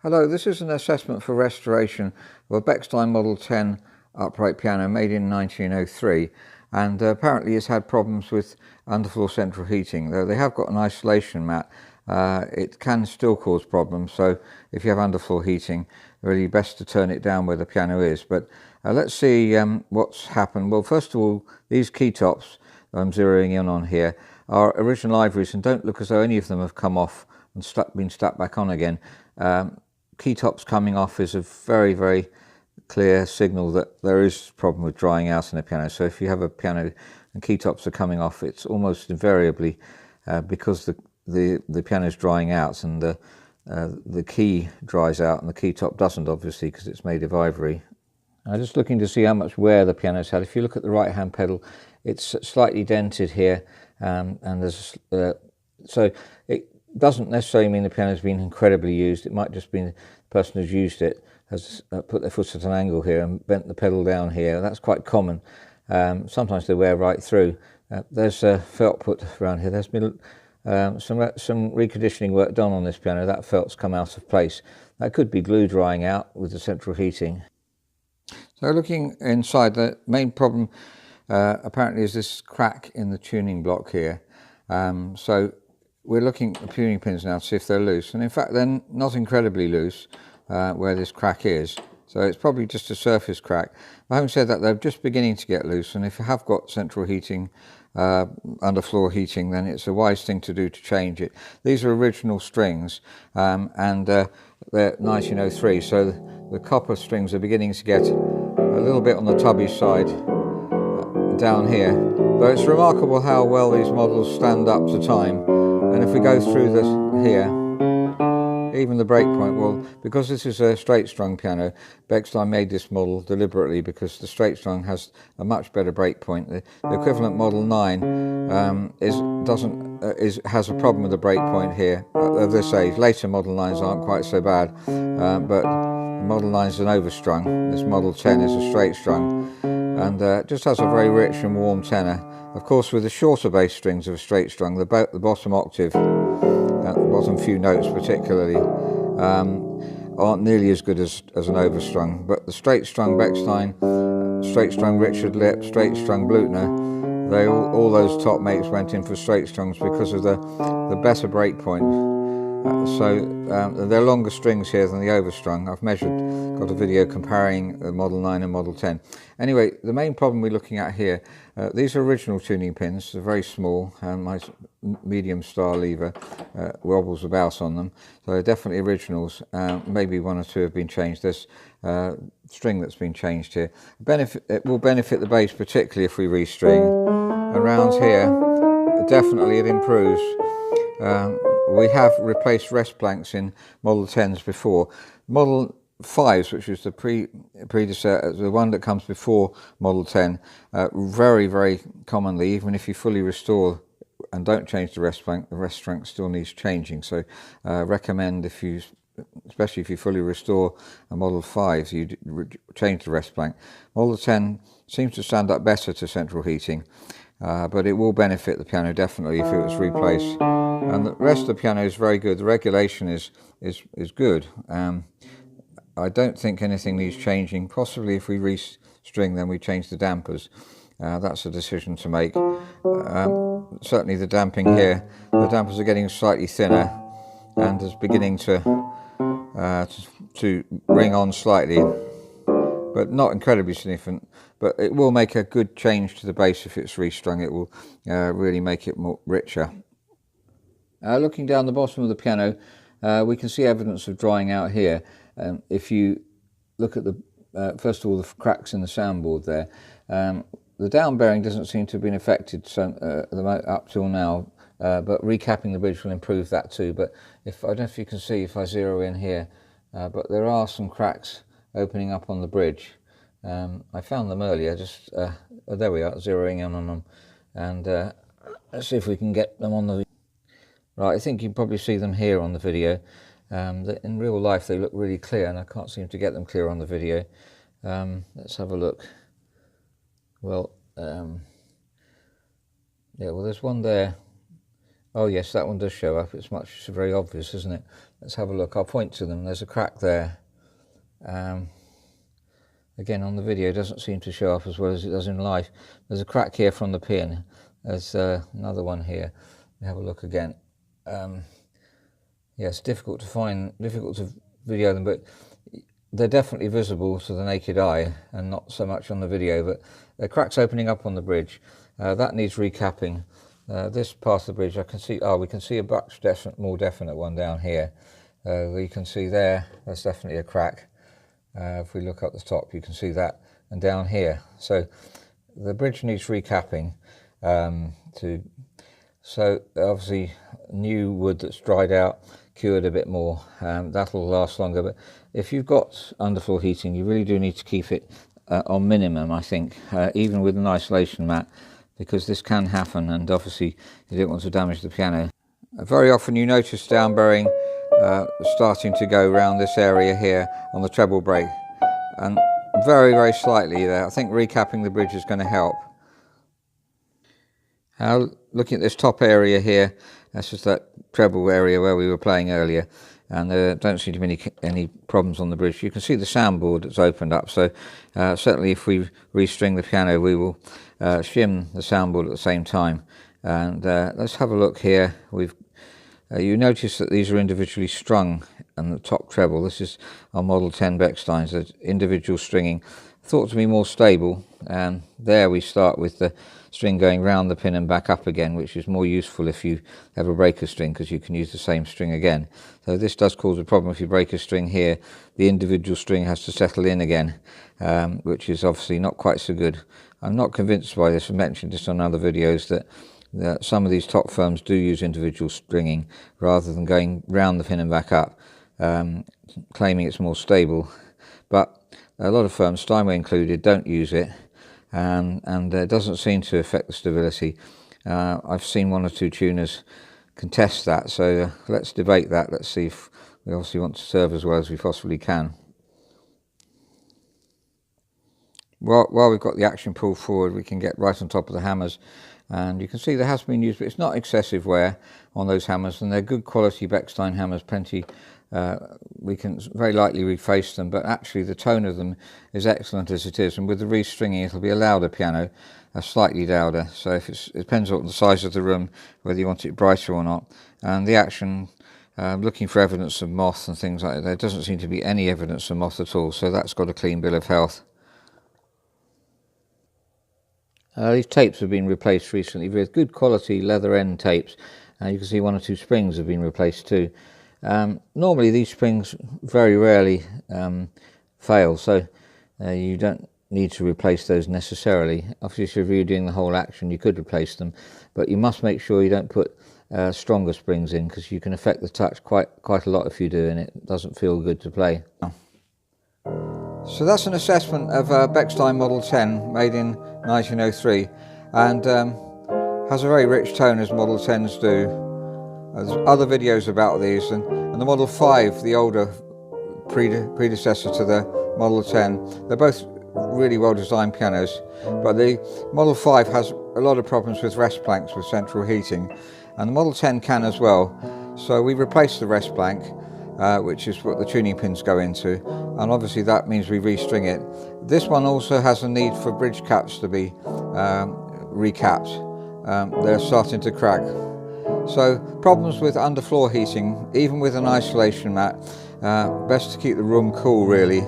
Hello, this is an assessment for restoration of a Bechstein Model 10 upright piano made in 1903, and apparently it's had problems with underfloor central heating. Though they have got an isolation mat, it can still cause problems, so if you have underfloor heating, really best to turn it down where the piano is. But let's see what's happened. Well, first of all, these key tops that I'm zeroing in on here are original ivories and don't look as though any of them have come off and been stuck back on again. Key tops coming off is a very, very clear signal that there is a problem with drying out in a piano. So if you have a piano and key tops are coming off, it's almost invariably because the piano is drying out and the key dries out and the key top doesn't, obviously, because it's made of ivory. I'm just looking to see how much wear the piano's had. If you look at the right hand pedal, it's slightly dented here, and there's so it doesn't necessarily mean the piano's been incredibly used. It might just be the person who's used it has put their foot at an angle here and bent the pedal down here. That's quite common. Sometimes they wear right through. There's a felt put around here. There's been some reconditioning work done on this piano. That felt's come out of place. That could be glue drying out with the central heating. So looking inside, the main problem apparently is this crack in the tuning block here. So we're looking at the tuning pins now to see if they're loose, and in fact they're not incredibly loose where this crack is, so it's probably just a surface crack. But having said that, they're just beginning to get loose, and if you have got central heating, underfloor heating, then it's a wise thing to do to change it. These are original strings, and they're 1903, so the copper strings are beginning to get a little bit on the tubby side down here. Though it's remarkable how well these models stand up to time. And if we go through this here, even the breakpoint, well, because this is a straight strung piano, Bechstein made this model deliberately because the straight strung has a much better breakpoint. The equivalent Model 9 has a problem with the breakpoint here of this age. Later Model 9s aren't quite so bad, but Model 9 is an overstrung. This Model 10 is a straight strung, and just has a very rich and warm tenor. Of course, with the shorter bass strings of a straight strung, the bottom octave, the bottom few notes particularly, aren't nearly as good as an overstrung. But the straight strung Bechstein, straight strung Richard Lipp, straight strung Blutner, all those top mates went in for straight strungs because of the better breakpoint. So they're longer strings here than the overstrung. I've got a video comparing the Model 9 and Model 10. Anyway, the main problem we're looking at here, these are original tuning pins. They're very small, and my medium star lever wobbles about on them. So they're definitely originals. Maybe one or two have been changed. There's string that's been changed here. It will benefit the bass, particularly if we restring. Around here, definitely it improves. We have replaced rest planks in Model 10s before. Model 5s, which is the predecessor, the one that comes before Model 10, very, very commonly, even if you fully restore and don't change the rest plank, the rest plank still needs changing. So recommend, especially if you fully restore a Model 5, you change the rest plank. Model 10 seems to stand up better to central heating, but it will benefit the piano definitely if it was replaced. And the rest of the piano is very good. The regulation is good. I don't think anything needs changing. Possibly if we restring, then we change the dampers. That's a decision to make. Certainly the damping here, the dampers are getting slightly thinner and is beginning to ring on slightly, but not incredibly significant. But it will make a good change to the bass if it's restrung. It will really make it more richer. Looking down the bottom of the piano, we can see evidence of drying out here. If you look at first of all, the cracks in the soundboard there, the down bearing doesn't seem to have been affected up till now, but recapping the bridge will improve that too. But I don't know if you can see if I zero in here, but there are some cracks opening up on the bridge. I found them earlier, there we are, zeroing in on them, and let's see if we can get them on the... Right, I think you can probably see them here on the video. In real life they look really clear, and I can't seem to get them clear on the video. Let's have a look. Well, yeah, well, there's one there. Oh yes, that one does show up. It's very obvious, isn't it? let's have a look. I'll point to them. There's a crack there. Again, on the video, it doesn't seem to show up as well as it does in life. There's a crack here from the pin. There's another one here. Let me have a look again. Yeah, it's difficult to video them, but they're definitely visible to the naked eye and not so much on the video. But the crack's opening up on the bridge. That needs recapping. This part of the bridge, I can see. Oh, we can see a much more definite one down here. You can see there's definitely a crack. If we look up the top, you can see that, and down here. So the bridge needs recapping. So obviously new wood that's dried out, cured a bit more, that'll last longer. But if you've got underfloor heating, you really do need to keep it on minimum, I think, even with an isolation mat, because this can happen, and obviously you don't want to damage the piano. Very often you notice downbearing starting to go around this area here on the treble brake, and very, very slightly there. I think recapping the bridge is going to help. Looking at this top area here, that's just that treble area where we were playing earlier, and there don't seem to be any problems on the bridge. You can see the soundboard that's opened up, so certainly if we restring the piano, we will shim the soundboard at the same time. And let's have a look here. You notice that these are individually strung on the top treble. This is our Model 10 Bechsteins, that's individual stringing, thought to be more stable. And there we start with the string going round the pin and back up again, which is more useful if you have a breaker string, because you can use the same string again. So this does cause a problem if you break a string here. The individual string has to settle in again, which is obviously not quite so good. I'm not convinced by this. I mentioned this on other videos that some of these top firms do use individual stringing rather than going round the pin and back up, claiming it's more stable. But a lot of firms, Steinway included, don't use it, and it doesn't seem to affect the stability. I've seen one or two tuners contest that, so let's debate that. Let's see if we obviously want to serve as well as we possibly can. While we've got the action pulled forward, we can get right on top of the hammers, and you can see there has been used, but it's not excessive wear on those hammers, and they're good quality Bechstein hammers. Plenty, we can very lightly reface them, but actually the tone of them is excellent as it is, and with the restringing it'll be a louder piano, slightly louder. So if it depends on the size of the room, whether you want it brighter or not. And the action, looking for evidence of moth and things like that, there doesn't seem to be any evidence of moth at all, so that's got a clean bill of health. These tapes have been replaced recently with good quality leather end tapes. You can see one or two springs have been replaced too. Normally these springs very rarely fail, so you don't need to replace those necessarily. Obviously if you're doing the whole action you could replace them, but you must make sure you don't put stronger springs in, because you can affect the touch quite a lot if you do, and it doesn't feel good to play. So that's an assessment of a Bechstein Model 10 made in 1903, and has a very rich tone as Model 10s do. There's other videos about these, and the Model 5, the older predecessor to the Model 10, they're both really well designed pianos, but the Model 5 has a lot of problems with rest planks with central heating, and the Model 10 can as well. So we replaced the rest plank, which is what the tuning pins go into, and obviously that means we restring it. This one also has a need for bridge caps to be recapped. They're starting to crack. So problems with underfloor heating, even with an isolation mat, best to keep the room cool really,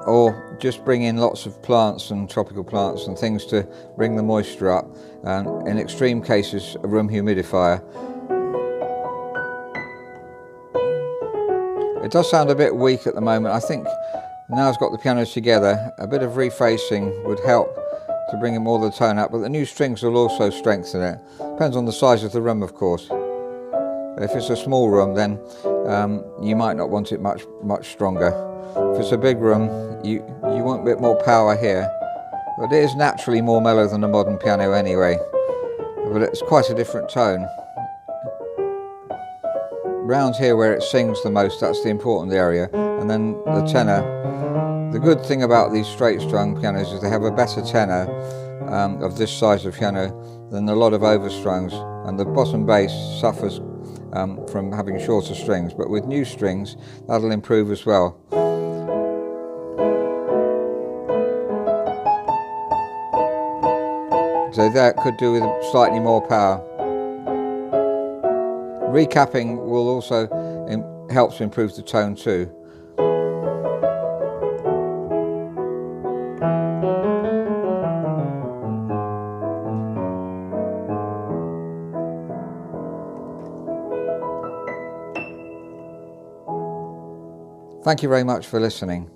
or just bring in lots of plants and tropical plants and things to bring the moisture up, and in extreme cases a room humidifier. It does sound a bit weak at the moment. I think now it's got the pianos together, a bit of refacing would help to bring more of the tone up, but the new strings will also strengthen it. Depends on the size of the room, of course. If it's a small room, then you might not want it much stronger. If it's a big room, you want a bit more power here, but it is naturally more mellow than a modern piano anyway, but it's quite a different tone. Round here where it sings the most, that's the important area, and then the tenor. The good thing about these straight strung pianos is they have a better tenor of this size of piano than a lot of overstrungs, and the bottom bass suffers from having shorter strings, but with new strings that'll improve as well. So that could do with slightly more power. Recapping will also help to improve the tone too. Thank you very much for listening.